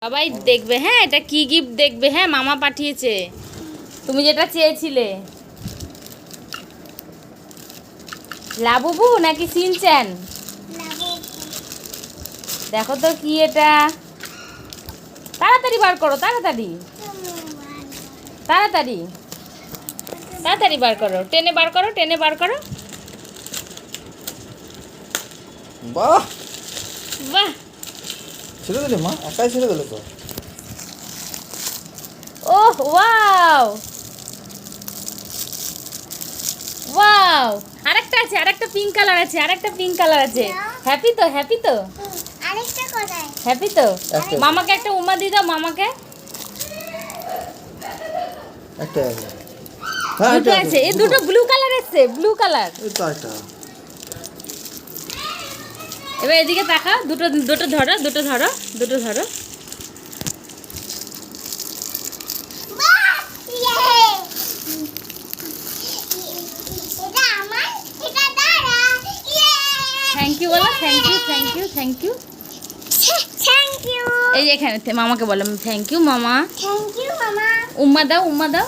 সবাই দেখবে। হ্যাঁ, এটা কি গিফট দেখবে। হ্যাঁ, মামা পাঠিয়েছে, তুমি যেটা চেয়েছিলে। লাবুবু নাকি সিনচ্যান? দেখো তো কি এটা। তাড়াতাড়ি বার করো, তাড়াতাড়ি তাড়াতাড়ি তাড়াতাড়ি বার করো, টেনে বার করো, টেনে বার করো। বাহ বাহ, ছেড়ে দিলে মা, একাই ছেড়ে দিলে তো। ওহ ওয়াও ওয়াও, আরেকটা আছে, আরেকটা পিঙ্ক কালার আছে, আরেকটা পিঙ্ক কালার আছে। হ্যাপি তো, হ্যাপি তো, আরেকটা কোথায়? হ্যাপি তো। একটা। মামাকে একটা উম্মা দিয়ে দাও, মামাকে। একটা আছে। হ্যাঁ দুটো আছে, এই দুটো ব্লু কালার আছে, ব্লু কালার। এই তো একটা। এবার এদিকে তাকাও, দুটো দুটো ধরো, দুটো ধরো, দুটো ধরো। বাহ! ইয়ে! এটা আমার, এটা দাঁড়া। ইয়ে! থ্যাংক ইউ বলো, thank you, thank you, thank you. Thank you. এই যে এখানে মামাকে বলো থ্যাংক ইউ মামা। থ্যাংক ইউ মামা। উম্মা দাও, উম্মা দাও।